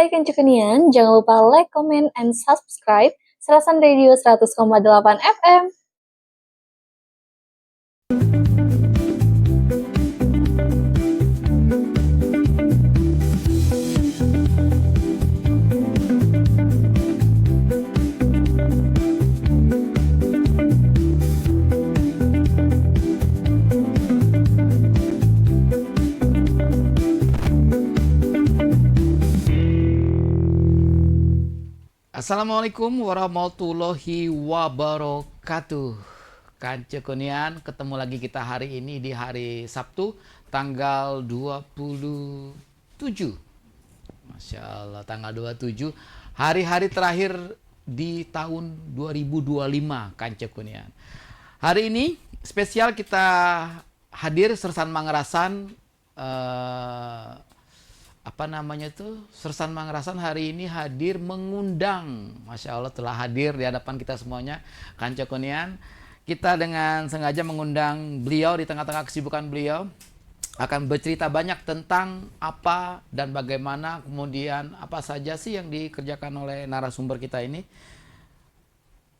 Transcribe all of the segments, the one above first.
Hai Kencukenian, jangan lupa like, comment, and subscribe Serasan Radio 100,8 FM. Assalamualaikum warahmatullahi wabarakatuh. Kancekunian, ketemu lagi kita hari ini di hari Sabtu tanggal 27. Masya Allah, tanggal 27. Hari-hari terakhir di tahun 2025, Kancekunian. Hari ini spesial kita hadir Sersan Mangerasan Sersan Mangerasan hari ini hadir mengundang, Masya Allah telah hadir di hadapan kita semuanya, Kancekunian. Kita dengan sengaja mengundang beliau di tengah-tengah kesibukan beliau, akan bercerita banyak tentang apa dan bagaimana, kemudian apa saja sih yang dikerjakan oleh narasumber kita ini.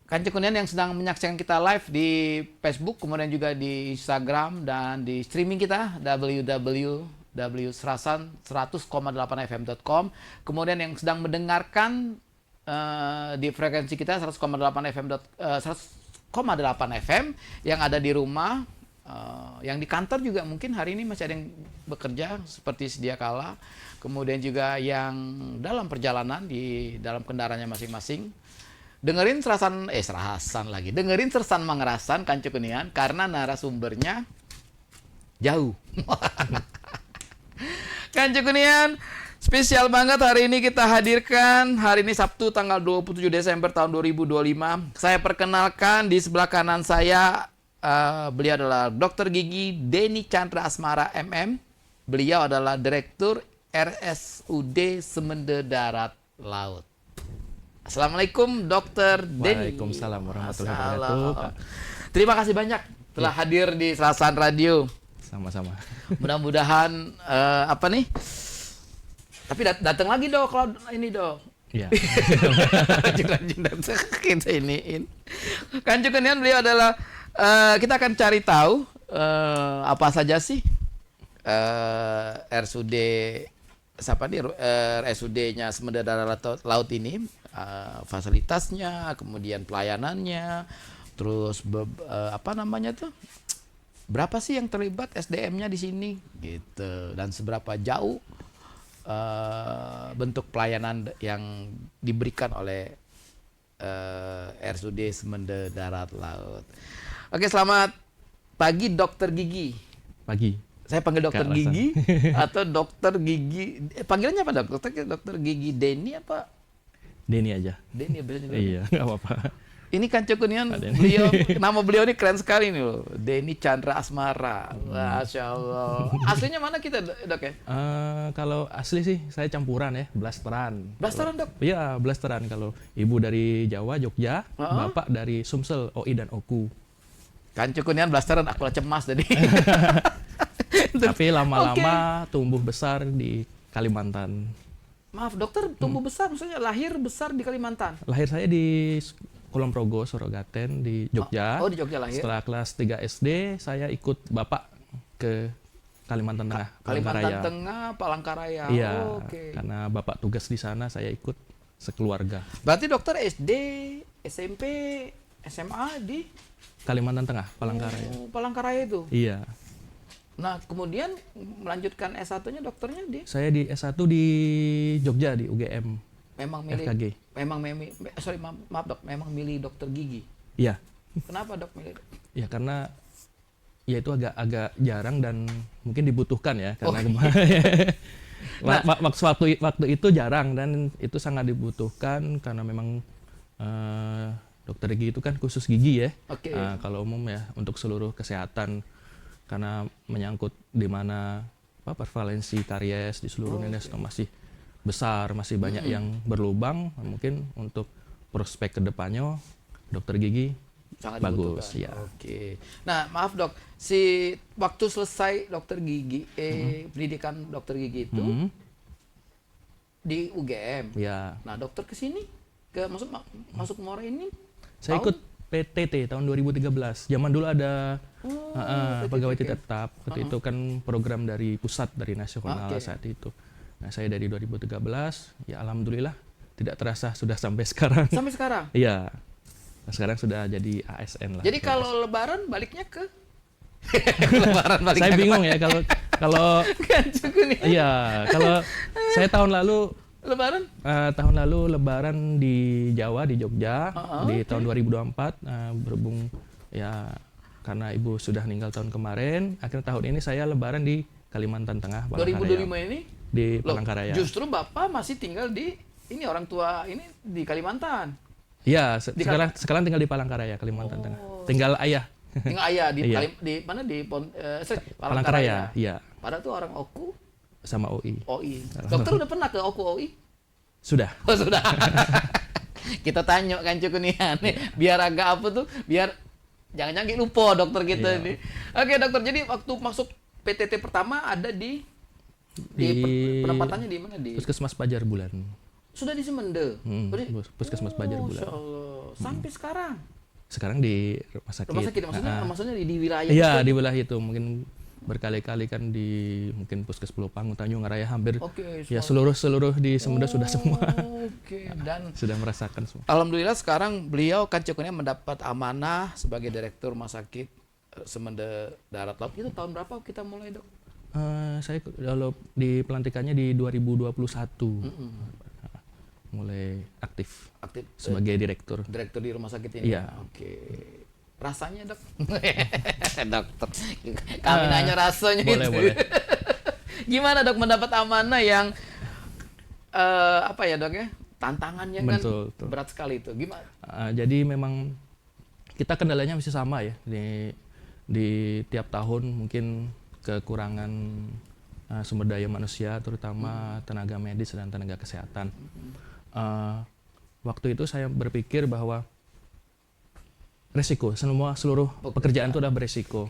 Kancekunian yang sedang menyaksikan kita live di Facebook, kemudian juga di Instagram dan di streaming kita www.serasan100,8fm.com. Kemudian yang sedang mendengarkan di frekuensi kita 100,8 FM yang ada di rumah, yang di kantor juga mungkin hari ini masih ada yang bekerja seperti sedia kala. Kemudian juga yang dalam perjalanan di dalam kendaraannya masing-masing. Dengerin dengerin Sersan Mangerasan Kancekunian karena narasumbernya jauh. Kancekunian, spesial banget hari ini kita hadirkan. Hari ini Sabtu tanggal 27 Desember tahun 2025. Saya perkenalkan di sebelah kanan saya, beliau adalah Dr. Gigi Denny Chandra Asmara MM. Beliau adalah Direktur RSUD Semende Darat Laut. Assalamualaikum Dr. Denny. Waalaikumsalam warahmatullahi wabarakatuh. Terima kasih banyak telah hadir di Serasan Radio. Sama-sama. Mudah-mudahan tapi datang lagi dong kalau ini dong. Iya. Lanjut datang kita iniin. Kancekunian, beliau adalah kita akan cari tahu apa saja sih RSUD RSUD-nya Semende Darat Laut ini, fasilitasnya, kemudian pelayanannya, terus berapa sih yang terlibat SDM-nya di sini gitu, dan seberapa jauh bentuk pelayanan yang diberikan oleh RSUD Semende Darat Laut. Oke, selamat pagi Dokter Gigi. Pagi. Saya panggil Dokter Gigi atau Dokter Gigi. Panggilannya apa Dokter Gigi Denny apa? Denny aja. Denny biasanya. Iya, nggak apa-apa. Ini Kancekunian, nama beliau ini keren sekali nih loh. Denny Chandra Asmara. Masya Allah. Aslinya mana kita, Dok ya? Kalau asli sih saya campuran ya, blasteran. Blasteran, Dok? Iya, blasteran. Kalau ibu dari Jawa, Jogja, bapak dari Sumsel, OI dan Oku. Kancekunian blasteran, aku cemas tadi. Tapi lama-lama tumbuh besar di Kalimantan. Maaf dokter, tumbuh besar maksudnya lahir besar di Kalimantan? Lahir saya di Kulon Progo, Sorogaten di Jogja. Oh, di Jogja lahir. Setelah kelas 3 SD, saya ikut bapak ke Kalimantan Tengah, Kalimantan Tengah, Palangkaraya. Iya, Oke. karena bapak tugas di sana, saya ikut sekeluarga. Berarti dokter SD, SMP, SMA di Kalimantan Tengah, Palangkaraya. Oh, Palangkaraya itu? Iya. Nah, kemudian melanjutkan S1-nya dokternya di? Saya di S1 di Jogja, di UGM. Memang milih FKG. Maaf dok, memang milih dokter gigi. Iya. Kenapa dok milih? Ya karena ya itu agak jarang dan mungkin dibutuhkan ya karena waktu itu jarang dan itu sangat dibutuhkan karena memang dokter gigi itu kan khusus gigi ya. Oke. Kalau umum ya untuk seluruh kesehatan karena menyangkut di mana prevalensi karies di seluruh Indonesia masih besar, masih banyak yang berlubang. Mungkin untuk prospek kedepannya dokter gigi sangat bagus ya. Oke. Nah, maaf dok, waktu selesai dokter gigi, pendidikan dokter gigi itu, Di UGM. Ya, Nah, dokter ke sini masuk Mora ini saya tahun? ikut PTT tahun 2013. Zaman dulu ada pegawai tidak tetap. Waktu itu kan program dari pusat, dari nasional Oke. saat itu. Nah, saya dari 2013, ya alhamdulillah tidak terasa sudah sampai sekarang. Sampai sekarang. Iya. Nah, sekarang sudah jadi ASN lah. Jadi kalau lebaran baliknya ke lebaran baliknya saya bingung ya kalau kan cukup nih. iya, kalau saya tahun lalu Lebaran? lebaran di Jawa, di Jogja, di tahun 2024, berhubung ya karena ibu sudah meninggal tahun kemarin, akhirnya tahun ini saya lebaran di Kalimantan Tengah, 2025 ini? di Loh, Palangkaraya. justru Bapak masih tinggal di ini orang tua ini di Kalimantan. Iya, Di sekarang tinggal di Palangkaraya, Kalimantan Tengah. Tinggal ayah. Tinggal ayah di Iya. di mana di Palangkaraya, iya, Padahal tuh orang Oku sama OI. OI. Dokter udah pernah ke Oku OI? Sudah. Oh, sudah. Kita tanya kan cukup nih, biar agak apa tuh, biar jangan-jangan lupa dokter kita Iya. nih. Oke dokter, jadi waktu masuk PTT pertama ada di penempatannya di mana di? Puskesmas Pajar Bulan. Sudah di Semende. Puskesmas Pajar Bulan. Masya Allah. Sampai sekarang. Sekarang di rumah sakit. Rumah sakit maksudnya di wilayah Iya, itu? di wilayah itu mungkin berkali-kali kan di mungkin Puskes Pelopang, Tanjung Raya hampir Oke, ya seluruh di Semenda sudah semua Oke, dan sudah merasakan semua. alhamdulillah sekarang beliau kan Cekunnya mendapat amanah sebagai direktur rumah sakit Semende Darat Laut. Itu tahun berapa kita mulai, Dok? Saya kalau di pelantikannya di 2021 mulai aktif Aktif sebagai direktur. direktur di rumah sakit ini. Iya. Oke. Rasanya, Dok? Dokter. Kami nanya rasanya boleh, itu. boleh. Gimana, Dok, mendapat amanah yang apa ya, Dok ya? Tantangannya kan Betul. berat sekali itu. Gimana? Jadi memang kita kendalanya masih sama ya di tiap tahun mungkin kekurangan sumber daya manusia terutama tenaga medis dan tenaga kesehatan. Waktu itu saya berpikir bahwa resiko seluruh pekerjaan itu udah beresiko.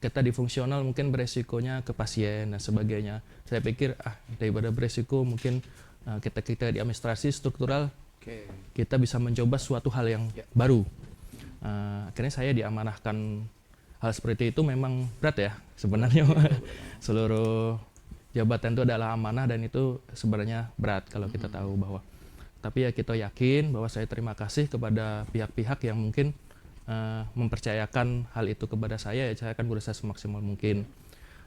Kita di fungsional mungkin beresikonya ke pasien dan sebagainya. Saya pikir daripada beresiko mungkin kita di administrasi struktural Oke. kita bisa mencoba suatu hal yang baru. Akhirnya saya diamanahkan hal seperti itu. Memang berat ya sebenarnya. Seluruh jabatan itu adalah amanah dan itu sebenarnya berat kalau kita tahu bahwa. Tapi ya kita yakin bahwa saya terima kasih kepada pihak-pihak yang mungkin mempercayakan hal itu kepada saya. Ya saya akan berusaha semaksimal mungkin.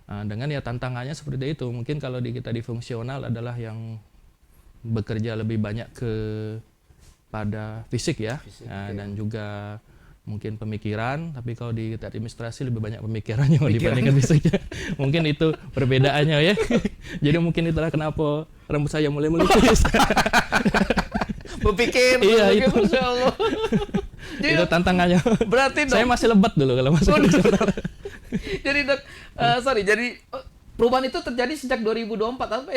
Dengan ya tantangannya seperti itu. Mungkin kalau kita di fungsional adalah yang bekerja lebih banyak pada fisik ya, dan juga mungkin pemikiran. Tapi kalau di administrasi lebih banyak pemikirannya dibandingkan fisiknya. Mungkin itu perbedaannya ya. Jadi mungkin itulah kenapa rambut saya mulai melipis. Berpikir, Iya, itu. Masya Allah. Jadi, Itu tantangannya. berarti, Dok, Saya masih lebat dulu kalau masuk ke sebentar. jadi, Dok, jadi perubahan itu terjadi sejak 2024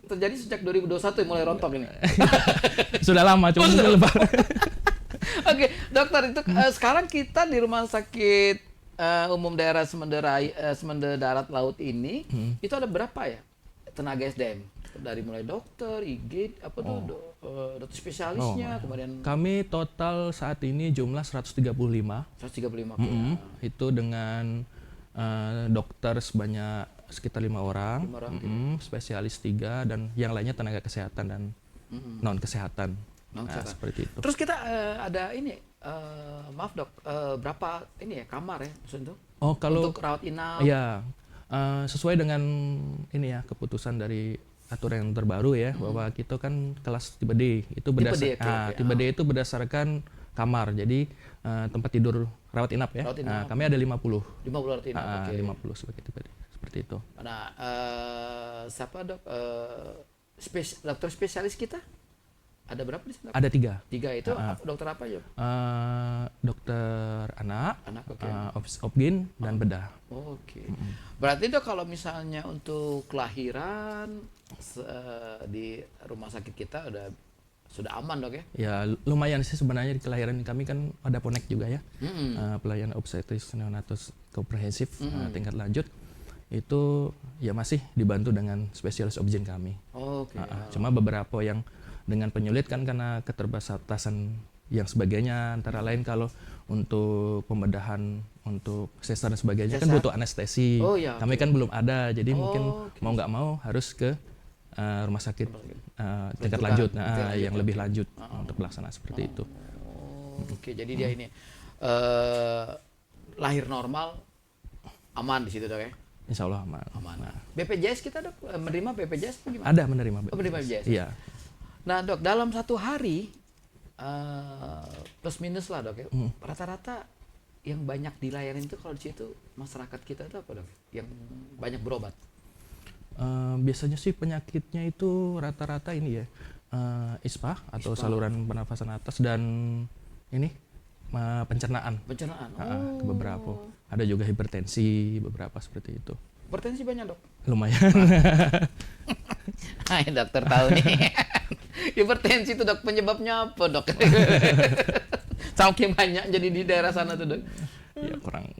terjadi sejak 2021 mulai rontok ini. Sudah lama cuma sudah lebat. Oke, dokter, itu sekarang kita di rumah sakit umum daerah Semende Darat Laut ini itu ada berapa ya tenaga SDM? Dari mulai dokter, IG, dokter spesialisnya, kemudian Kami total saat ini jumlah 135. 135. Itu dengan dokter sebanyak sekitar 5 orang, spesialis 3 dan yang lainnya tenaga kesehatan dan non kesehatan. Seperti itu. Terus kita ada ini, maaf Dok, berapa ini ya kamar ya maksudnya itu? Oh, kalau Untuk rawat inap. iya, sesuai dengan ini ya keputusan dari aturan yang terbaru ya, bahwa kita kan kelas tipe D itu tipe D itu berdasarkan kamar. Jadi tempat tidur rawat inap ya. Rawat inap. Kami ada 50. 50 rawat inap. Oke. 50 sebagai tipe D. Seperti itu. Nah, siapa Dok? Dokter spesialis kita? Ada berapa di sana? Ada 3. 3 itu dokter apa aja? Dokter anak, Oke. obgyn dan bedah. Oke. Berarti Dok kalau misalnya untuk kelahiran di rumah sakit kita sudah aman Dok ya? Ya lumayan sih sebenarnya di kelahiran kami kan ada ponek juga ya. Pelayanan obstetris neonatus komprehensif tingkat lanjut. itu ya masih dibantu dengan spesialis objin kami. Oke. Cuma beberapa yang dengan penyulit kan karena keterbatasan yang sebagainya, antara lain kalau untuk pembedahan untuk sesar dan sebagainya kan Sesar? butuh anestesi. Oh, ya, Kami oke. kan belum ada, jadi mungkin oke. mau nggak mau harus ke rumah sakit tingkat Rujukan, lanjut, tingkat lanjut, yang lebih oke. lanjut untuk pelaksanaan seperti itu. Oke, jadi dia ini lahir normal, aman di situ dok ya? Insya Allah aman. Aman. BPJS kita dok menerima BPJS atau gimana? Ada menerima Oh, menerima BPJS. Iya. Nah dok, dalam satu hari plus minus lah dok ya, rata-rata yang banyak dilayanin itu kalau di situ masyarakat kita itu apa dok? Yang banyak berobat? Biasanya sih penyakitnya itu rata-rata ini ya, ISPA atau saluran pernafasan atas dan ini pencernaan. Pencernaan. Beberapa. Ada juga hipertensi, beberapa seperti itu. Hipertensi banyak dok? Lumayan. Hai dokter tahu nih. Hipertensi itu dok penyebabnya apa dok? Saking banyak jadi di daerah sana tuh dok. Ya kurang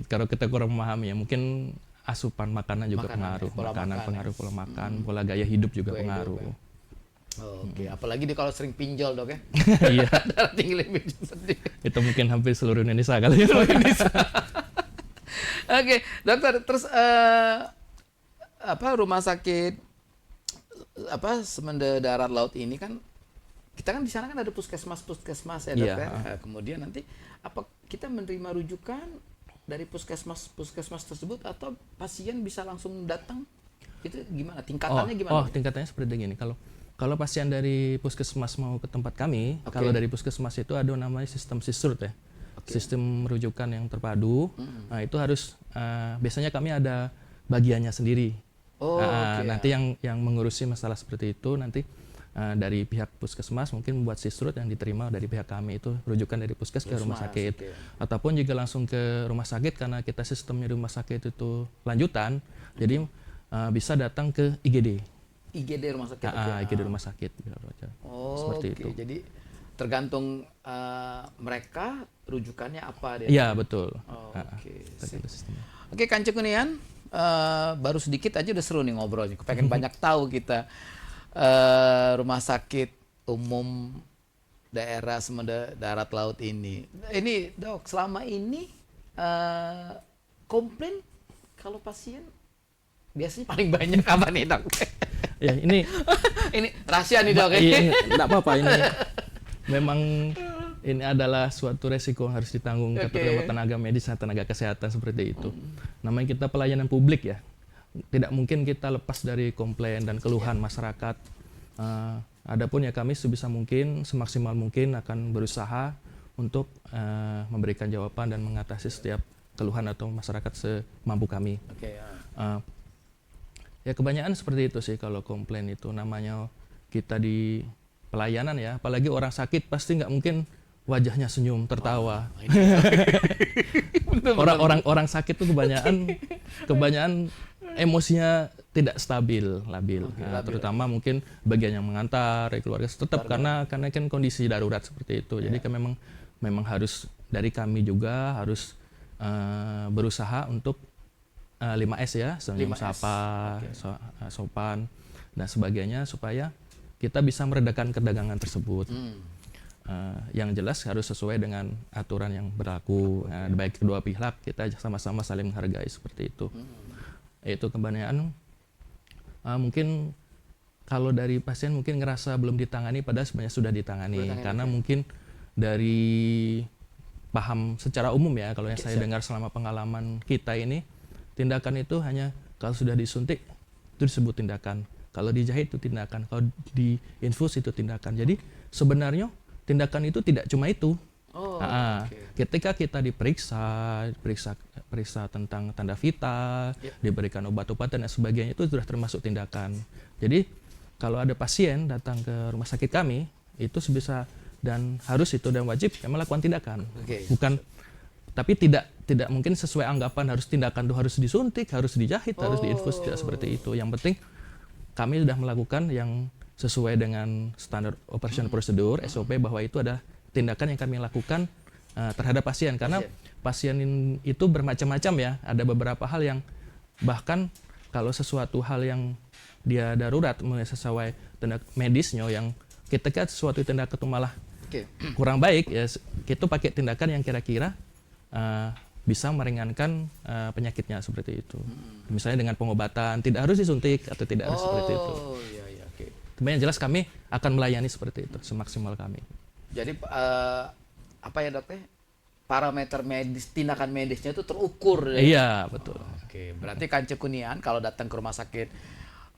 kalau kita kurang memahami ya, mungkin asupan makanan juga Makanan, pengaruh, pola makanan makan, pengaruh pola makan, pola gaya hidup juga Gaya pengaruh. hidup, Oke, apalagi dia kalau sering pinjol dok ya. Iya, Darah tinggi lebih sedih. itu mungkin hampir seluruh Indonesia kali ya. Oke, dokter, terus apa rumah sakit apa Semenda Darat Laut ini kan kita kan di sana kan ada puskesmas ya dok Iya. ya. Kemudian nanti apa kita menerima rujukan dari puskesmas tersebut atau pasien bisa langsung datang? Itu gimana? Tingkatannya gimana? Tingkatannya seperti gini. Kalau pasien dari puskesmas mau ke tempat kami, Oke. kalau dari puskesmas itu ada namanya sistem sisrut ya. Sistem rujukan yang terpadu. Nah, itu harus biasanya kami ada bagiannya sendiri. Oh, oke. Nanti yang mengurusi masalah seperti itu nanti dari pihak puskesmas mungkin membuat sisrut yang diterima dari pihak kami, itu rujukan dari puskes ke rumah sakit. Oke. Ataupun juga langsung ke rumah sakit karena kita sistemnya di rumah sakit itu lanjutan. Jadi bisa datang ke IGD. IGD rumah sakit. IGD rumah sakit. Oh, Seperti oke. itu. Jadi tergantung mereka rujukannya apa dia. Iya, betul. Oh, oke. Seperti itu sistemnya. Oke, Kanci Kunian, baru sedikit aja udah seru nih ngobrolnya. Pengen banyak tahu kita rumah sakit umum daerah Semenda Darat Laut ini. Ini dok, selama ini komplain kalau pasien biasanya paling banyak apa nih dok? Ya, ini Ini rahasia nih dok. iya, enggak apa-apa ini. Memang ini adalah suatu resiko yang harus ditanggung terutama tenaga medis dan tenaga kesehatan seperti itu. Namanya kita pelayanan publik ya. Tidak mungkin kita lepas dari komplain dan keluhan masyarakat. Adapun ya kami sebisa mungkin, semaksimal mungkin akan berusaha untuk memberikan jawaban dan mengatasi setiap keluhan atau masyarakat semampu kami. Oke. Ya kebanyakan seperti itu sih kalau komplain itu, namanya kita di pelayanan ya, apalagi orang sakit pasti nggak mungkin wajahnya senyum tertawa. Orang sakit tuh kebanyakan emosinya tidak stabil, labil. Terutama mungkin bagian yang mengantar keluarga tetap karena kan kondisi darurat seperti itu. Jadi kan memang harus dari kami juga harus berusaha untuk 5S ya, senyum, 5S. sapa, sopan dan sebagainya supaya kita bisa meredakan kedagangan tersebut. Yang jelas harus sesuai dengan aturan yang berlaku. Baik kedua pihak kita sama-sama saling menghargai seperti itu. Itu kebanyakan mungkin kalau dari pasien mungkin ngerasa belum ditangani padahal sebenarnya sudah ditangani karena mungkin dari paham secara umum ya, kalau yang saya dengar selama pengalaman kita ini, tindakan itu hanya kalau sudah disuntik itu disebut tindakan, kalau dijahit itu tindakan, kalau diinfus itu tindakan. Jadi sebenarnya tindakan itu tidak cuma itu. Ketika kita diperiksa tentang tanda vital, diberikan obat-obatan dan sebagainya, itu sudah termasuk tindakan. Jadi kalau ada pasien datang ke rumah sakit kami, itu sebisa dan harus itu dan wajib melakukan tindakan. Bukan, tapi tidak mungkin sesuai anggapan harus tindakan itu harus disuntik, harus dijahit, harus diinfus, tidak seperti itu. Yang penting kami sudah melakukan yang sesuai dengan standar operation prosedur SOP, bahwa itu adalah tindakan yang kami lakukan terhadap pasien, karena pasien itu bermacam-macam ya. Ada beberapa hal yang Bahkan kalau sesuatu hal yang dia darurat sesuai tindak medisnya yang ketika sesuatu tindakan itu malah kurang baik ya kita pakai tindakan yang kira-kira bisa meringankan penyakitnya seperti itu. Misalnya dengan pengobatan, tidak harus disuntik atau tidak harus seperti itu. Oh, iya, iya, oke. Tapi yang jelas kami akan melayani seperti itu semaksimal kami. Jadi apa ya dok? Parameter medis, tindakan medisnya itu terukur. Ya? Iya, betul. Oke, berarti Kanca Kunian kalau datang ke rumah sakit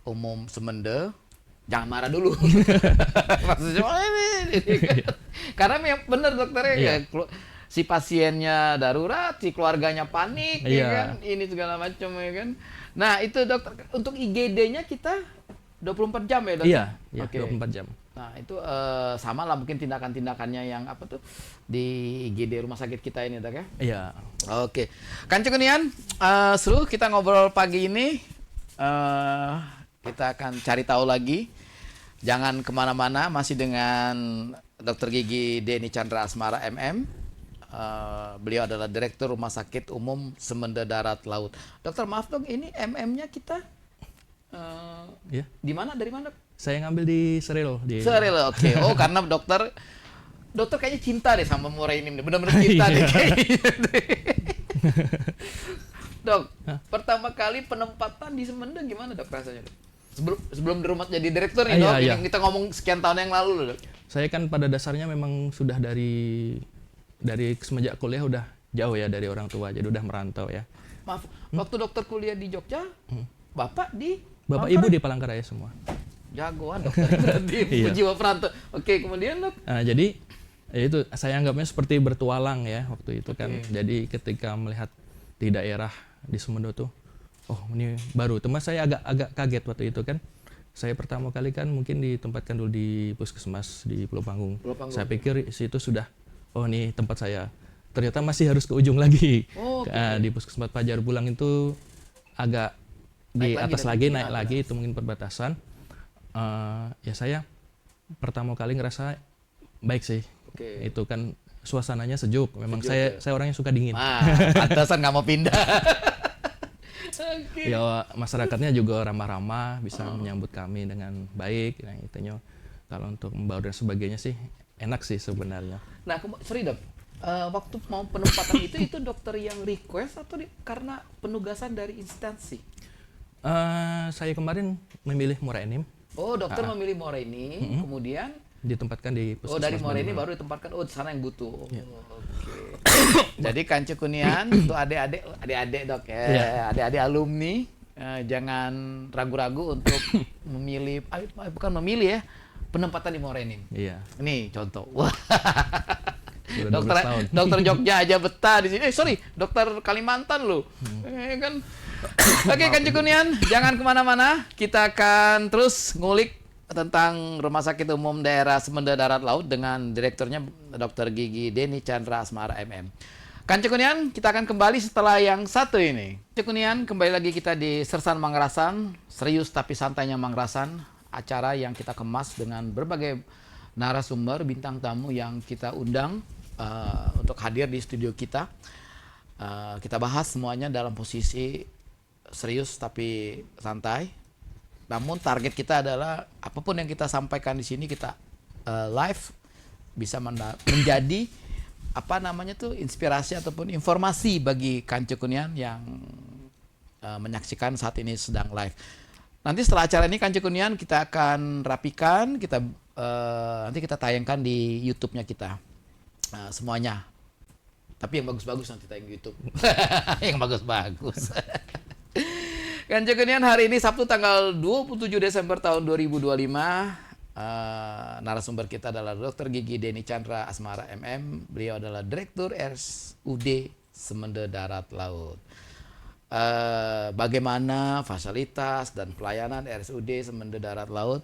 umum Semende, jangan marah dulu. Maksudnya ini kan. Karena memang benar dokternya Iya. si pasiennya darurat, si keluarganya panik, ya Iya. kan, ini segala macam ya kan. Nah itu dokter untuk IGD-nya kita 24 jam ya dok? Iya, iya, Oke. 24 jam. Nah itu sama lah mungkin tindakan-tindakannya yang apa tuh di IGD rumah sakit kita ini dok ya? Iya. Oke, Kanca Kunian, seru kita ngobrol pagi ini. Kita akan cari tahu lagi. Jangan kemana-mana, masih dengan Dr. Gigi Denny Chandra Asmara MM. Beliau adalah Direktur Rumah Sakit Umum Semende Darat Laut. Dokter, maaf dong, ini MM-nya kita Iya. di mana? Dari mana? Saya ngambil di Seril di Seril, oke. Oh, karena dokter kayaknya cinta deh sama Morainim, benar-benar cinta deh kayaknya. Dok, pertama kali penempatan di Semende gimana dok rasanya dok? Sebelum di rumah jadi direktur nih dok, Iya. ini kita ngomong sekian tahun yang lalu loh dok. Saya kan pada dasarnya memang sudah dari semenjak kuliah udah jauh ya dari orang tua, jadi udah merantau ya. Maaf, waktu dokter kuliah di Jogja, bapak di Bapak Palangkaraya? ibu di Palangkaraya semua. Jagoan dokter berarti Iya. jiwa perantau. Oke, kemudian dok. Nah, jadi ya itu saya anggapnya seperti bertualang ya waktu itu kan. Jadi ketika melihat di daerah di Semendo tuh, oh ini baru. Teman saya agak kaget waktu itu kan. Saya pertama kali kan mungkin ditempatkan dulu di puskesmas di Pulau Panggung. Pulau Panggung. Saya pikir situ sudah, oh ini tempat saya. Ternyata masih harus ke ujung lagi. Oh, oke. Di puskesmas Pajar Bulang itu agak di Naik lagi atas dari lagi, sini naik ada. lagi itu mungkin perbatasan. Ya saya pertama kali ngerasa baik sih. Oke. Itu kan suasananya sejuk. Memang Sejuk, saya orangnya suka dingin. Pantesan nggak mau pindah. Oke. Ya masyarakatnya juga ramah-ramah, bisa menyambut kami dengan baik. Nah itunya kalau untuk membaur dan sebagainya sih enak sih sebenarnya. Nah, sorry dok, waktu mau penempatan itu dokter yang request atau karena penugasan dari instansi? Saya kemarin memilih Morainim, Oh, dokter memilih Moraini, kemudian ditempatkan di puskesmas. dari Moraini Bandung. baru ditempatkan di sana yang butuh. Oke. Jadi Kanca Kunian untuk adik-adik dok ya, Iya. adik-adik alumni jangan ragu-ragu untuk memilih, bukan memilih ya, penempatan di Moraini. Iya. Ini contoh. Wah. Sudah 12 tahun. dokter Jogja aja betah di sini. Sorry, dokter Kalimantan loh. Kan. Oke, Kanca Kunian, jangan kemana-mana. Kita akan terus ngulik tentang Rumah Sakit Umum Daerah Semende Darat Laut dengan direkturnya Dr. Gigi Denny Chandra Asmara MM. Kanca Kunian, kita akan kembali setelah yang satu ini. Kanca Kunian, kembali lagi kita di Sersan Mangrasan, serius tapi santainya Mangrasan, acara yang kita kemas dengan berbagai narasumber, bintang tamu yang kita undang untuk hadir di studio kita. Kita bahas semuanya dalam posisi serius tapi santai. Namun target kita adalah apapun yang kita sampaikan di sini kita live bisa menjadi apa namanya tuh inspirasi ataupun informasi bagi Kanca Kunian yang menyaksikan saat ini sedang live. Nanti setelah acara ini Kanca Kunian kita akan rapikan, kita nanti kita tayangkan di YouTube-nya kita semuanya. Tapi yang bagus-bagus nanti tayang di YouTube. Yang bagus-bagus. Kanca Kunian, hari ini Sabtu tanggal 27 Desember tahun 2025. Narasumber kita adalah Dr. Gigi Denny Chandra Asmara MM. Beliau adalah Direktur RSUD Semende Darat Laut. Bagaimana fasilitas dan pelayanan RSUD Semende Darat Laut?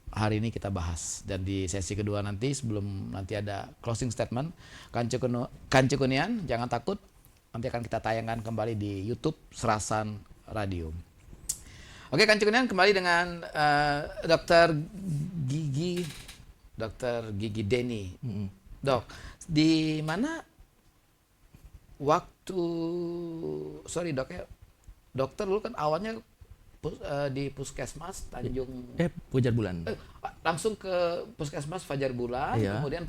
Hari ini kita bahas. Dan di sesi kedua nanti, sebelum nanti ada closing statement, Kanca Kunian, jangan takut. Nanti akan kita tayangkan kembali di YouTube Serasan Radio. Oke, Kanca Kunian, kembali dengan Dr. Gigi Denny. Dok, di mana waktu, sorry dok ya, dokter dulu kan awalnya di Puskesmas Tanjung Pujar Bulan. langsung ke Puskesmas Fajar Bulan, Iya. kemudian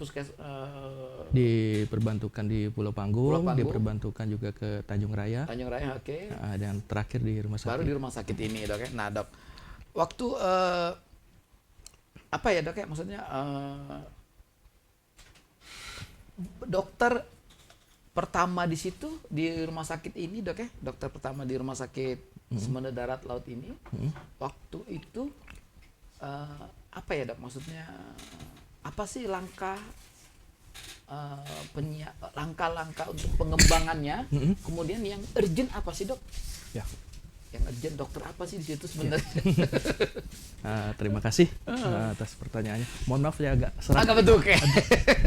Diperbantukan di Pulau Panggung, Pulau Panggung. diperbantukan juga ke Tanjung Raya, Tanjung Raya, oke. dan terakhir di rumah Baru sakit. di rumah sakit ini, Dok ya. Nah, Dok, waktu apa ya, Dok ya? Maksudnya dokter pertama di situ di rumah sakit ini, Dok ya. Dokter pertama di rumah sakit Semenda Darat Laut ini. Waktu itu apa ya, Dok? Maksudnya apa sih langkah langkah-langkah untuk pengembangannya? Kemudian yang urgent apa sih, Dok? Ya. Yang urgent dokter apa sih di situ sebenarnya? Terima kasih atas pertanyaannya. Mohon maaf ya agak serak Agak betul, oke.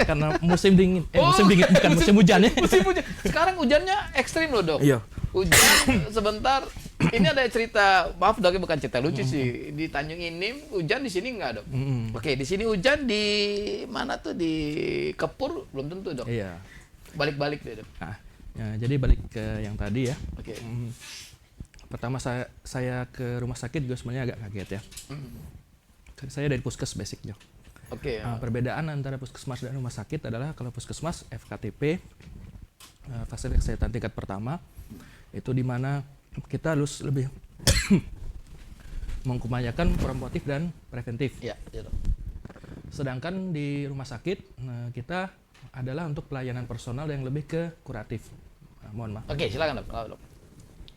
karena musim dingin. Musim dingin bukan musim hujan ya. Musim hujan. Sekarang hujannya ekstrim loh, Dok. Iya. Hujan sebentar. Ini ada cerita, maaf Dok, bukan cerita lucu sih. Di Tanjung Inim hujan, di sini enggak, Dok. Oke, di sini hujan, di mana tuh, di Kepur belum tentu, Dok. Iya. Balik-balik deh, Dok. Nah, ya, jadi balik ke yang tadi ya. Oke. Pertama saya ke rumah sakit juga sebenarnya agak kaget ya. Saya dari puskes basicnya. Oke. Perbedaan antara puskesmas dan rumah sakit adalah kalau puskesmas FKTP, fasilitas kesehatan tingkat pertama, itu di mana kita harus lebih mengkumayakan promotif dan preventif. Iya, iya, Dok. Sedangkan di rumah sakit kita adalah untuk pelayanan personal yang lebih ke kuratif. Mohon maaf. Oke, silakan, Dok.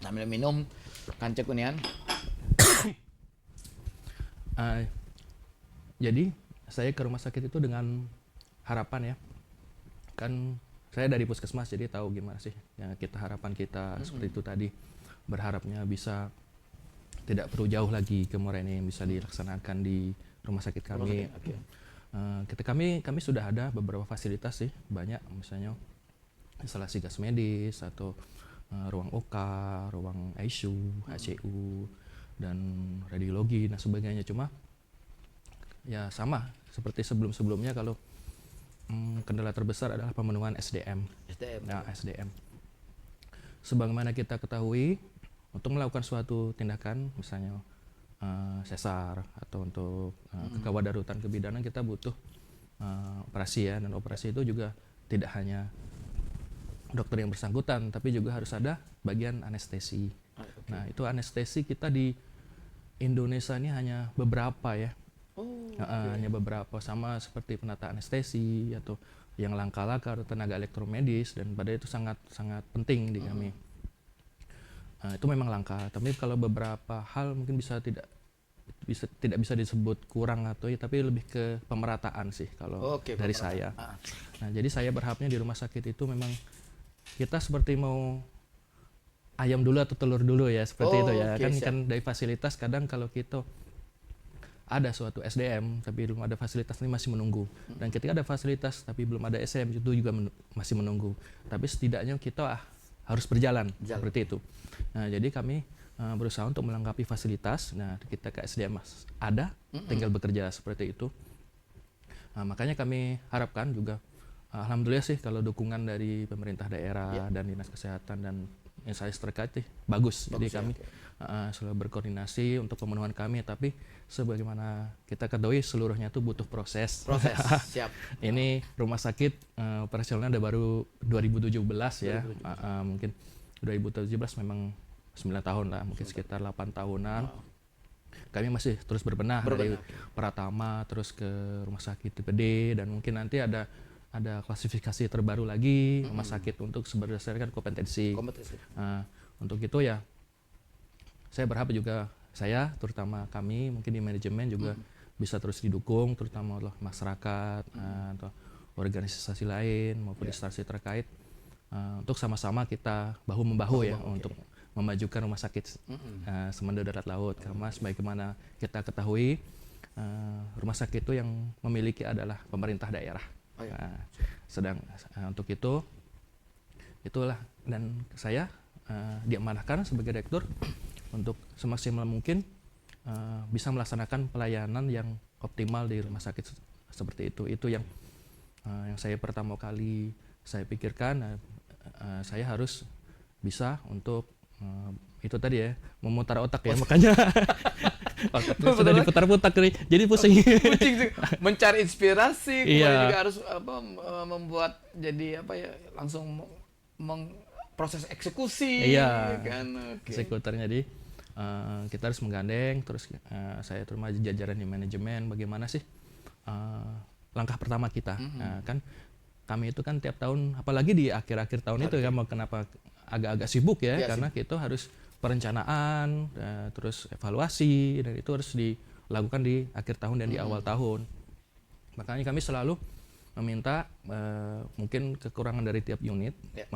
Sambil minum kancek kunian. Jadi saya ke rumah sakit itu dengan harapan ya, kan saya dari puskesmas jadi tahu gimana sih yang harapan kita seperti itu tadi, berharapnya bisa tidak perlu jauh lagi ke Moreni, yang bisa dilaksanakan di rumah sakit kami. Kami sudah ada beberapa fasilitas sih, banyak, misalnya instalasi gas medis atau ruang OK, ruang ICU, HCU, dan radiologi dan sebagainya. Cuma ya sama seperti sebelum-sebelumnya, kalau kendala terbesar adalah pemenuhan SDM. Nah, SDM. Sebagaimana kita ketahui, untuk melakukan suatu tindakan, misalnya sesar atau untuk kegawat darurat kebidanan, kita butuh operasi ya, dan operasi itu juga tidak hanya dokter yang bersangkutan, tapi juga harus ada bagian anestesi. Nah, itu anestesi kita di Indonesia ini hanya beberapa ya. Hanya beberapa, sama seperti penata anestesi atau yang langka-langka atau tenaga elektromedis, dan pada itu sangat penting di kami. Itu memang langka, tapi kalau beberapa hal mungkin tidak bisa disebut kurang atau tapi lebih ke pemerataan sih kalau dari saya. Nah, jadi saya berharapnya di rumah sakit itu memang kita seperti mau ayam dulu atau telur dulu ya, seperti itu ya. Kan dari fasilitas, kadang kalau kita ada suatu SDM tapi belum ada fasilitas, ini masih menunggu. Dan ketika ada fasilitas tapi belum ada SDM, itu juga masih menunggu. Tapi setidaknya kita harus berjalan seperti itu. Nah, jadi kami berusaha untuk melengkapi fasilitas. Nah, kita ke SDM ada, tinggal bekerja seperti itu. Nah, makanya kami harapkan juga, alhamdulillah sih kalau dukungan dari pemerintah daerah dan dinas kesehatan dan instansi terkait bagus. Jadi kami selalu berkoordinasi untuk pemenuhan kami, tapi sebagaimana kita ketahui seluruhnya itu butuh proses. Siap. Ini rumah sakit operasionalnya ada baru 2017 ya. Mungkin 2017 memang 9 tahun lah, mungkin sekitar 8 tahunan. Kami masih terus berbenah dari Pratama terus ke rumah sakit tipe D, dan mungkin nanti ada klasifikasi terbaru lagi rumah sakit untuk berdasarkan kompetensi. Untuk itu ya saya berharap juga terutama kami mungkin di manajemen juga bisa terus didukung, terutama oleh masyarakat atau organisasi lain maupun instansi terkait, untuk sama-sama kita bahu-membahu ya untuk memajukan rumah sakit Semenda Darat Laut. Karena sebagaimana kita ketahui, rumah sakit itu yang memiliki adalah pemerintah daerah. Untuk itulah, dan saya diamanahkan sebagai direktur untuk semaksimal mungkin bisa melaksanakan pelayanan yang optimal di rumah sakit seperti itu. Itu yang saya pertama kali saya pikirkan. Saya harus bisa untuk itu tadi ya, memutar otak ya, makanya otaknya sudah diputar-putar jadi pusing. Mencari inspirasi, kemudian Iya. juga harus membuat jadi apa ya, langsung proses eksekusi. Iya. Kan. Oke. Eksekutornya jadi kita harus menggandeng, terus saya terima jajaran di manajemen, bagaimana sih langkah pertama kita. Nah, kan kami itu kan tiap tahun, apalagi di akhir-akhir tahun itu kan, kenapa agak-agak sibuk ya, Iya, karena kita harus perencanaan, terus evaluasi, dan itu harus dilakukan di akhir tahun dan di awal tahun. Makanya kami selalu meminta mungkin kekurangan dari tiap unit. Ya.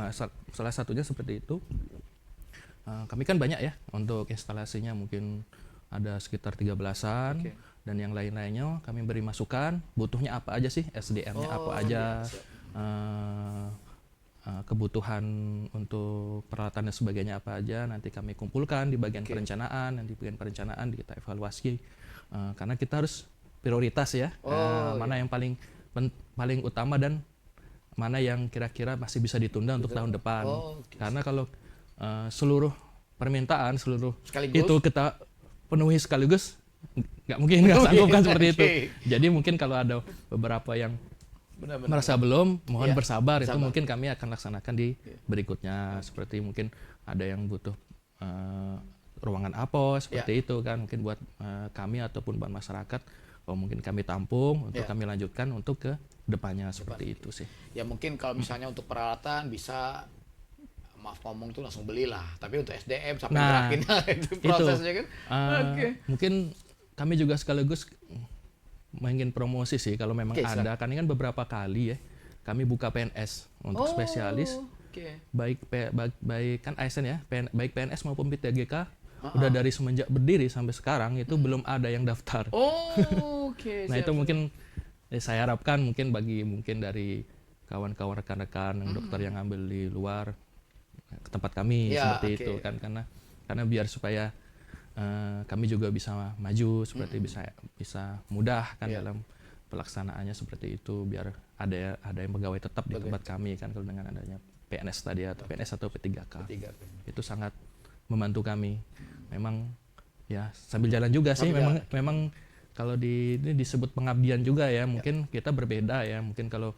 Salah satunya seperti itu. Kami kan banyak ya untuk instalasinya, mungkin ada sekitar 13-an. Oke. Dan yang lain-lainnya kami beri masukan, butuhnya apa aja sih, SDM-nya apa aja, kebutuhan untuk peralatan dan sebagainya apa aja, nanti kami kumpulkan di bagian perencanaan, dan di bagian perencanaan kita evaluasi, karena kita harus prioritas ya, mana yang paling utama dan mana yang kira-kira masih bisa ditunda untuk tahun depan. Karena kalau seluruh permintaan Sekaligus? itu kita penuhi sekaligus, nggak mungkin, nggak sanggup kan seperti itu. Jadi mungkin kalau ada beberapa yang Benar-benar. merasa belum, mohon Iya, bersabar, itu sabar. mungkin kami akan laksanakan di berikutnya. Seperti mungkin ada yang butuh ruangan APOS seperti itu kan, mungkin buat kami ataupun buat masyarakat, mungkin kami tampung untuk kami lanjutkan untuk ke depannya seperti itu sih. Ya mungkin kalau misalnya untuk peralatan bisa, maaf ngomong tuh langsung belilah. Tapi untuk SDM sampai gerakin itu prosesnya kan. Oke. Mungkin kami juga sekaligus ingin promosi sih kalau memang ada. Kan ini kan beberapa kali ya kami buka PNS untuk spesialis. Oke. Baik kan ASN ya, baik PNS maupun P3GK udah dari semenjak berdiri sampai sekarang itu belum ada yang daftar. Oke. Nah itu mungkin saya harapkan mungkin dari kawan-kawan rekan-rekan yang dokter yang ambil di luar ke tempat kami seperti itu kan, karena biar supaya kami juga bisa maju seperti bisa mudah kan dalam pelaksanaannya seperti itu, biar ada yang pegawai tetap di tempat kami kan, kalau dengan adanya PNS tadi atau PNS atau P3K. Itu sangat membantu kami. Memang ya sambil jalan juga sih, memang kalau ini disebut pengabdian juga ya, mungkin kita berbeda ya, mungkin kalau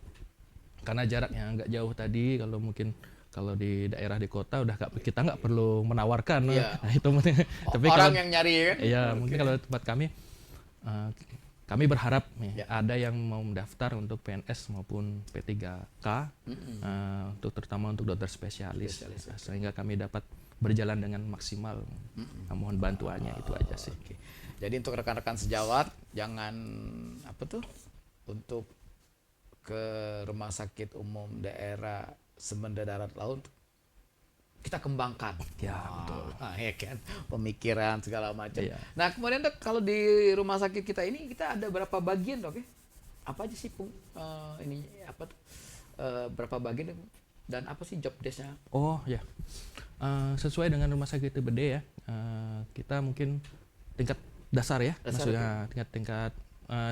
karena jaraknya nggak jauh tadi, kalau di daerah di kota kita nggak perlu menawarkan, nah itu tapi orang kalau yang nyari kan? Iya, mungkin kalau tempat kami berharap nih ada yang mau mendaftar untuk PNS maupun P3K, terutama untuk dokter spesialis, sehingga kami dapat berjalan dengan maksimal. Mohon bantuannya itu aja sih. Jadi untuk rekan-rekan sejawat, jangan untuk ke rumah sakit umum daerah Sumber Darat Laut kita kembangkan. Ya, betul. Nah, ya kan, pemikiran segala macam. Iya. Nah, kemudian Dok, kalau di rumah sakit kita ini kita ada berapa bagian, Dok ya? Apa aja sih berapa bagian dan apa sih job desk-nya? Oh ya, sesuai dengan rumah sakit tipe D ya, kita mungkin tingkat dasar ya, maksudnya tingkat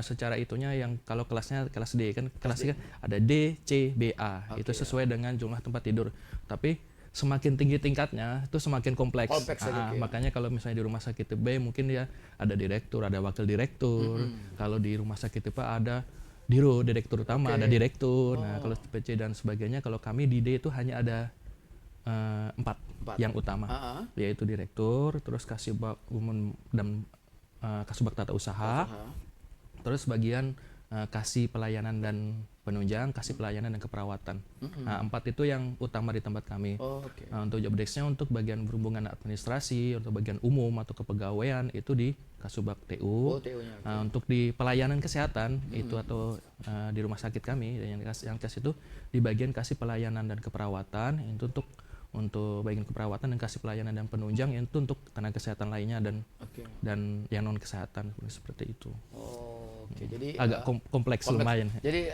secara itunya yang kalau kelasnya kelas D kan, kelasnya kan ada D, C, B, A. Itu sesuai dengan jumlah tempat tidur. Tapi semakin tinggi tingkatnya itu semakin kompleks. Makanya kalau misalnya di rumah sakit tipe B mungkin ya ada direktur, ada wakil direktur. Kalau di rumah sakit tipe A ada direktur utama, ada direktur. Nah, kalau tipe C dan sebagainya, kalau kami di D itu hanya ada 4 yang utama, yaitu direktur, terus kasubag umum dan kasubag tata usaha. Terus bagian kasih pelayanan dan penunjang, kasih pelayanan dan keperawatan. Nah, 4 itu yang utama di tempat kami. Untuk job desk-nya, untuk bagian berhubungan administrasi, untuk bagian umum atau kepegawaian itu di Kasubag TU. Untuk di pelayanan kesehatan itu atau di rumah sakit kami yang kasih itu di bagian kasih pelayanan dan keperawatan, itu untuk bagian keperawatan dan kasih pelayanan dan penunjang, itu untuk tenaga kesehatan lainnya dan yang non kesehatan seperti itu. Jadi agak kompleks lumayan. Jadi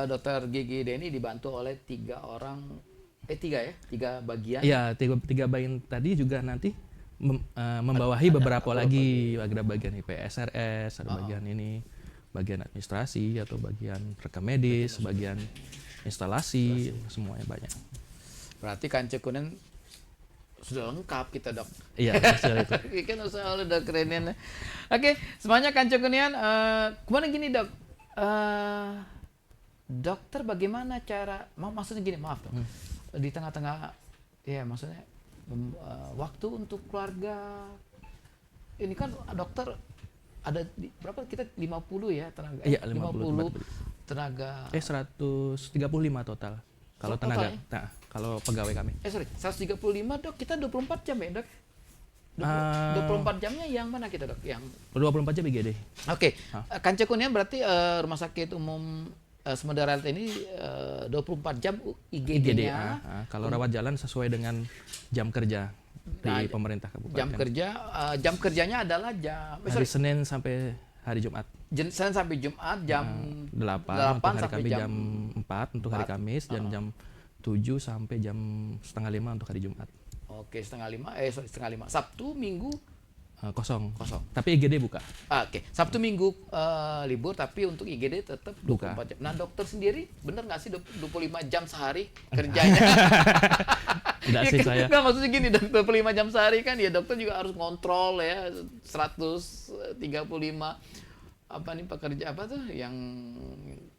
Dokter Gigi Denny dibantu oleh 3 bagian. Iya, 3 bagian tadi juga nanti membawahi beberapa lagi, ada bagian IPSRS, ada bagian administrasi atau bagian rekam medis, bagian instalasi, semuanya banyak. Berarti Kanci Kunen sudah lengkap kita dok. Iya, hasil itu. Kan soal udah kerennya. Oke, semuanya Kanca Kunian. Kemana gini dok? Dokter bagaimana cara? Maksudnya gini, maaf dok. Di tengah-tengah, ya maksudnya waktu untuk keluarga. Ini kan dokter ada berapa? Kita 50 ya tenaga. Iya, 50 tenaga. 135 total. Kalau Total tenaga, ya? nah, kalau pegawai kami. Sorry, 135 dok, kita 24 jam ya dok? 24 jamnya yang mana kita dok? Yang 24 jam IGD. Oke, Kanca Kunian berarti Rumah Sakit Umum Semenda Health ini 24 jam IGD-nya. Kalau rawat jalan sesuai dengan jam kerja di pemerintah kabupaten. Jam kerjanya adalah Hari Senin sampai hari Jumat. Senin sampai Jumat jam 8 untuk hari sampai kami jam 4 untuk hari 4. Kamis dan jam 7 sampai jam setengah 5 untuk hari Jumat. Oke, setengah lima. Sabtu, Minggu Kosong. kosong. Tapi IGD buka. Oke, Sabtu Minggu libur tapi untuk IGD tetap 24 Buka. jam. Nah, dokter sendiri bener nggak sih 25 jam sehari kerjanya? Tidak Ya sih kan, saya. nggak, maksudnya gini, 25 jam sehari kan ya dokter juga harus ngontrol ya 135 apa nih pekerja apa tuh yang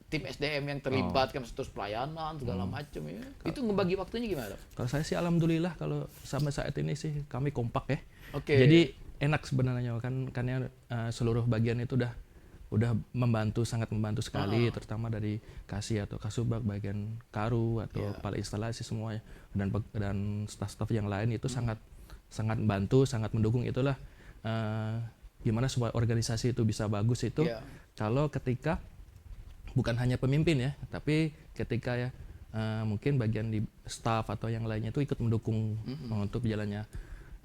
tim SDM yang terlibat kan terus pelayanan segala macam ya. Itu ngebagi waktunya gimana, Dok? Kalau saya sih alhamdulillah kalau sampai saat ini sih kami kompak ya. Oke. Jadi enak sebenarnya kan karena seluruh bagian itu udah membantu, sangat membantu sekali, terutama dari Kasih atau Kasubag bagian Karu atau kepala instalasi semuanya dan staf-staf yang lain itu sangat membantu, sangat mendukung. Itulah gimana supaya organisasi itu bisa bagus itu kalau ketika bukan hanya pemimpin ya, tapi ketika ya mungkin bagian di staf atau yang lainnya itu ikut mendukung untuk jalannya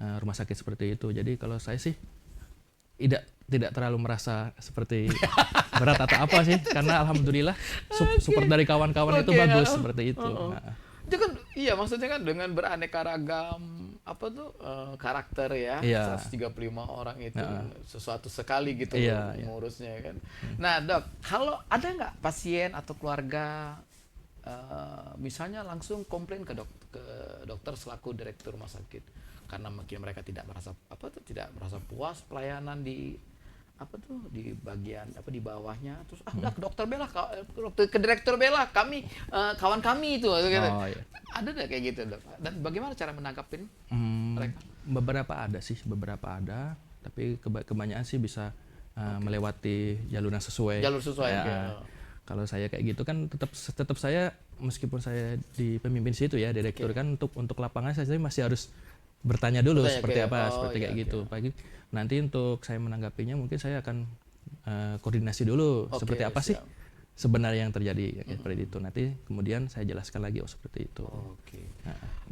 rumah sakit seperti itu. Jadi kalau saya sih tidak terlalu merasa seperti berat atau apa sih, karena alhamdulillah support dari kawan-kawan itu bagus seperti itu. Itu kan iya, maksudnya kan dengan beraneka ragam apa tuh karakter ya, 135 orang itu sesuatu sekali gitu ngurusnya kan. Nah, Dok, kalau ada nggak pasien atau keluarga misalnya langsung komplain ke dokter selaku direktur rumah sakit karena mungkin mereka tidak merasa puas pelayanan di di bagian di bawahnya, terus udah ke dokter Bella, ke direktur Bella, kami kawan kami itu gitu. Ada nggak kayak gitu, Dok? Dan bagaimana cara menangkapin mereka? Beberapa ada, tapi kebanyakan sih bisa melewati jalur yang sesuai. Jalur sesuai. Kalau saya kayak gitu kan tetap saya meskipun saya di pemimpin situ ya direktur kan untuk lapangan saya masih harus bertanya dulu seperti apa kayak gitu. Pagi nanti untuk saya menanggapinya mungkin saya akan koordinasi dulu seperti apa sih sebenarnya yang terjadi seperti itu. Nanti kemudian saya jelaskan lagi seperti itu.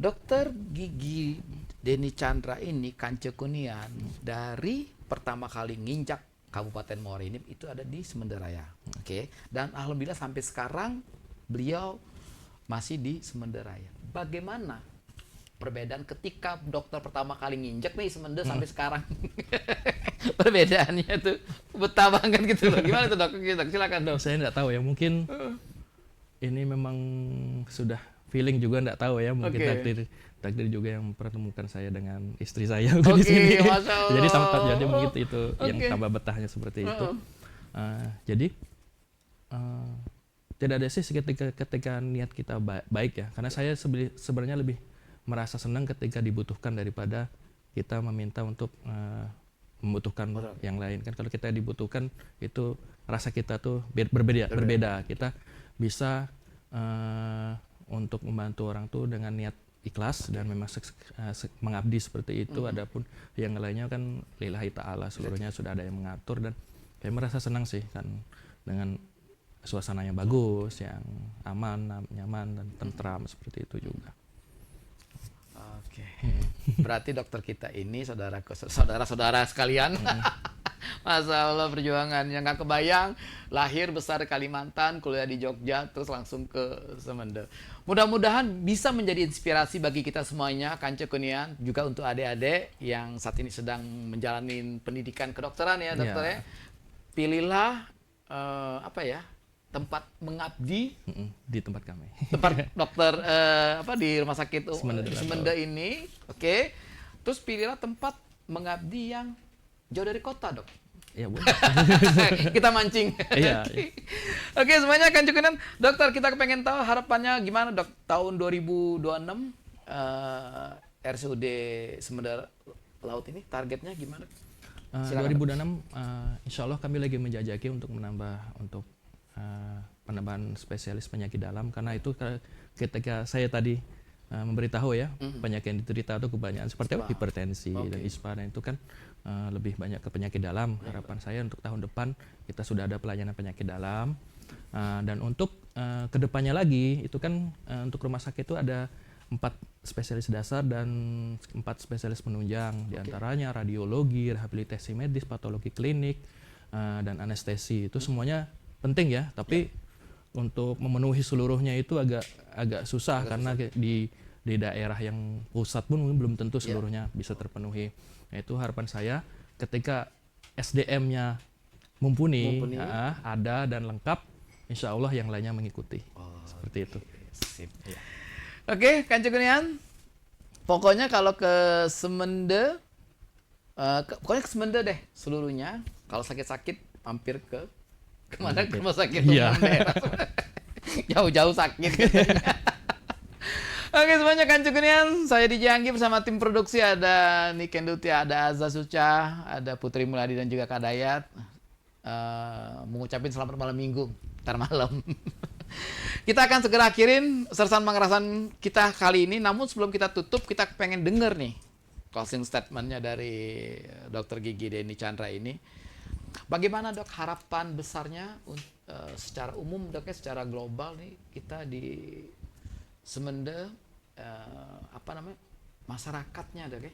Dokter gigi Denny Chandra ini Kanca Kunian dari pertama kali nginjak Kabupaten Muara Enim itu ada di Semenderaya. Dan alhamdulillah sampai sekarang beliau masih di Semenderaya. Bagaimana perbedaan ketika dokter pertama kali nginjek nih Semenda sampai sekarang? Perbedaannya tuh betah banget gitu loh. Gimana tuh, Dok? Silakan, Dok. Saya nggak tahu ya, mungkin ini memang sudah feeling juga, nggak tahu ya, mungkin takdir juga yang mempertemukan saya dengan istri saya di sini. Jadi jadi mungkin itu yang tambah betahnya seperti itu. Jadi tidak ada sih ketika niat kita baik ya, karena saya sebenarnya lebih merasa senang ketika dibutuhkan daripada kita meminta untuk membutuhkan yang lain kan. Kalau kita dibutuhkan itu rasa kita tuh berbeda. Kita bisa untuk membantu orang tuh dengan niat ikhlas dan memang mengabdi seperti itu. Adapun yang lainnya kan lillahi ta'ala, seluruhnya sudah ada yang mengatur, dan saya merasa senang sih kan dengan suasana yang bagus, yang aman, nyaman dan tentram seperti itu juga. Berarti dokter kita ini saudara-saudara sekalian. Masya Allah, perjuangannya nggak kebayang. Lahir besar di Kalimantan, kuliah di Jogja, terus langsung ke Semenda. Mudah-mudahan bisa menjadi inspirasi bagi kita semuanya, Kanca Kunian, juga untuk adik-adik yang saat ini sedang menjalani pendidikan kedokteran ya, dokter ya. Pilihlah tempat mengabdi, di tempat kami. tempat dokter di rumah sakit Semenda Darata. Semenda ini, oke. Terus pilihlah tempat mengabdi yang jauh dari kota, Dok. Ya, Bu. Kita mancing. Iya. Oke, semuanya akan cukup. Dokter, kita pengen tahu harapannya gimana, Dok, tahun 2026 RSUD Semenda Laut ini targetnya gimana? 2026 insya Allah kami lagi menjajaki untuk menambah untuk penambahan spesialis penyakit dalam, karena itu ketika saya tadi memberitahu ya, penyakit yang diderita itu kebanyakan seperti apa, hipertensi dan ISPA, dan itu kan lebih banyak ke penyakit dalam. Harapan saya untuk tahun depan kita sudah ada pelayanan penyakit dalam, dan untuk kedepannya lagi itu kan untuk rumah sakit itu ada 4 spesialis dasar dan 4 spesialis penunjang, diantaranya radiologi, rehabilitasi medis, patologi klinik, dan anestesi. Itu semuanya penting ya, tapi untuk memenuhi seluruhnya itu agak susah karena di daerah yang pusat pun mungkin belum tentu seluruhnya bisa terpenuhi. Nah, itu harapan saya ketika SDM-nya mumpuni. Ada dan lengkap, insya Allah yang lainnya mengikuti. Seperti itu. Sip. Ya. Oke, Kancu Kurniawan, pokoknya kalau ke Semenda, pokoknya ke Semenda deh seluruhnya. Kalau sakit-sakit mampir ke kemana? Ke rumah sakit umum daerah. Jauh-jauh sakit. Oke, semuanya, Kancu Kurniawan, saya DJ Anggi bersama tim produksi, ada Niken Duti, ada Azza Suca, ada Putri Muladi dan juga Kak Dayat. Mengucapin selamat malam minggu, ntar malam. Kita akan segera akhirin sersan pengerasan kita kali ini, namun sebelum kita tutup, kita pengen denger nih closing statementnya dari Dr. Gigi Denny Chandra ini. Bagaimana, Dok, harapan besarnya secara umum, Dok, ya, secara global nih kita di Semenda, masyarakatnya, Dok, ya?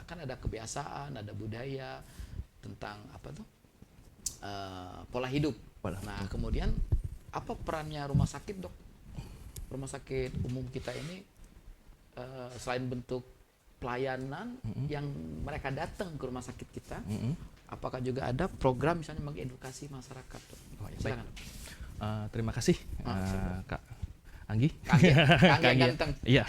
Kan ada kebiasaan, ada budaya tentang pola hidup. Nah, kemudian apa perannya rumah sakit, Dok? Rumah sakit umum kita ini selain bentuk pelayanan yang mereka datang ke rumah sakit kita, apakah juga ada program misalnya mengedukasi masyarakat, Dok? Silakan, Dok. Terima kasih, Kak Anggi. Kak Anggi ganteng. Iya.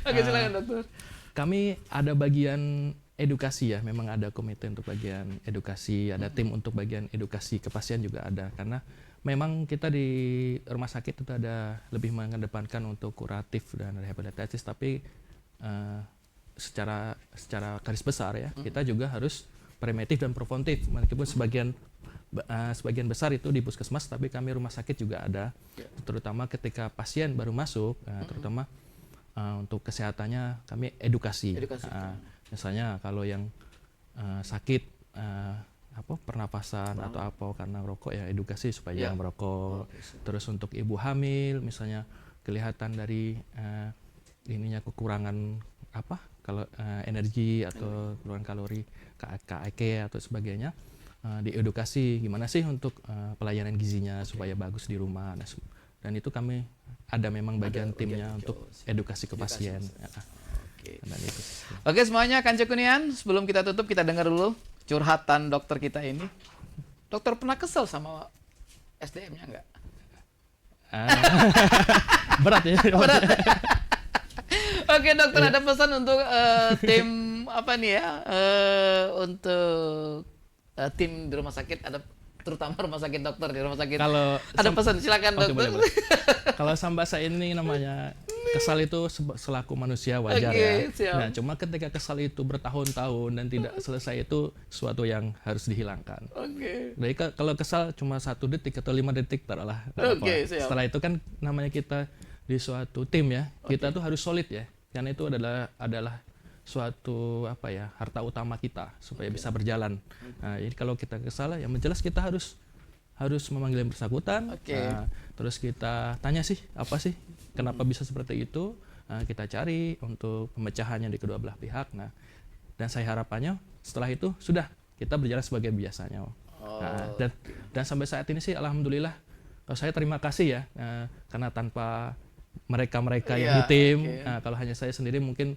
Oke, silakan, Dokter. Kami ada bagian edukasi ya, memang ada komite untuk bagian edukasi, ada tim untuk bagian edukasi ke pasien juga ada, karena memang kita di rumah sakit itu ada lebih mengedepankan untuk kuratif dan rehabilitatif, tapi secara garis besar ya, kita juga harus preventif dan preventif, meskipun sebagian besar itu di puskesmas, tapi kami rumah sakit juga ada, terutama ketika pasien baru masuk, terutama untuk kesehatannya kami edukasi. Misalnya kalau yang sakit pernapasan atau apa karena rokok, ya edukasi supaya jangan merokok. Terus untuk ibu hamil misalnya kelihatan dari ininya kekurangan kalau energi atau kekurangan kalori, KAK atau sebagainya, diedukasi gimana sih untuk pelayanan gizinya supaya bagus di rumah. Dan itu kami ada memang bagian timnya untuk edukasi ke pasien. Oke, semuanya, Kancu Kurniawan, sebelum kita tutup kita dengar dulu curhatan dokter kita ini. Dokter pernah kesel sama SDM-nya enggak? Berat ya. Berat. Oke, dokter, ada pesan untuk tim untuk tim di rumah sakit, ada terutama rumah sakit dokter di rumah sakit. Kalau ada pesan, silakan, Dokter. Boleh. Kalau sampai saya ini namanya kesal itu selaku manusia wajar ya. Siap. Nah, cuma ketika kesal itu bertahun-tahun dan tidak selesai itu sesuatu yang harus dihilangkan. Jadi kalau kesal cuma 1 detik atau 5 detik taruhlah. Siap. Setelah itu kan namanya kita di suatu tim ya. Kita tuh harus solid ya. Karena itu adalah suatu harta utama kita supaya bisa berjalan. Nah, jadi kalau kita kesal ya jelas kita harus memanggil yang bersangkutan. Terus kita tanya apa sih kenapa bisa seperti itu. Kita cari untuk pemecahannya di kedua belah pihak. Nah, dan saya harapannya setelah itu sudah kita berjalan sebagai biasanya. Dan sampai saat ini sih alhamdulillah saya terima kasih ya, karena tanpa mereka yang di tim, kalau hanya saya sendiri mungkin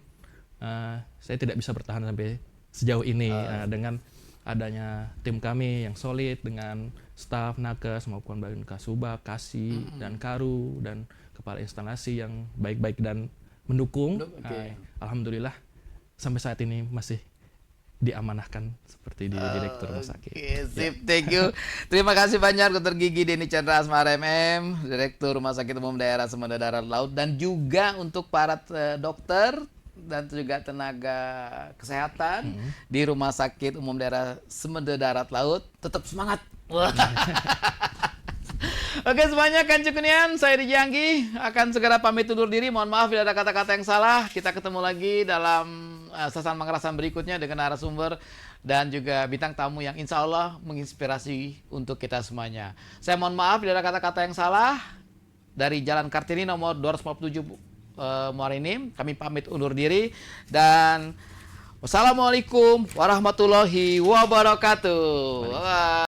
saya tidak bisa bertahan sampai sejauh ini. Dengan adanya tim kami yang solid dengan staf nakes maupun Kasubag, Kasi, dan Karu, dan kepala instalasi yang baik-baik dan mendukung. Alhamdulillah sampai saat ini masih diamanahkan seperti di direktur rumah sakit. Sip, thank you. Terima kasih banyak Dr. Gigi Denny Chandra Asmara MM, Direktur Rumah Sakit Umum Daerah Semenda Darat Laut, dan juga untuk para dokter dan juga tenaga kesehatan di Rumah Sakit Umum Daerah Semenda Darat Laut. Tetap semangat. Oke semuanya, Kancu Kunian, saya Dijanggi akan segera pamit undur diri. Mohon maaf bila ada kata-kata yang salah. Kita ketemu lagi dalam Sasan Mangerasan berikutnya dengan narasumber dan juga bintang tamu yang insya Allah menginspirasi untuk kita semuanya. Saya mohon maaf bila ada kata-kata yang salah. Dari Jalan Kartini nomor 247 Muara Enim, kami pamit undur diri dan wassalamualaikum warahmatullahi wabarakatuh.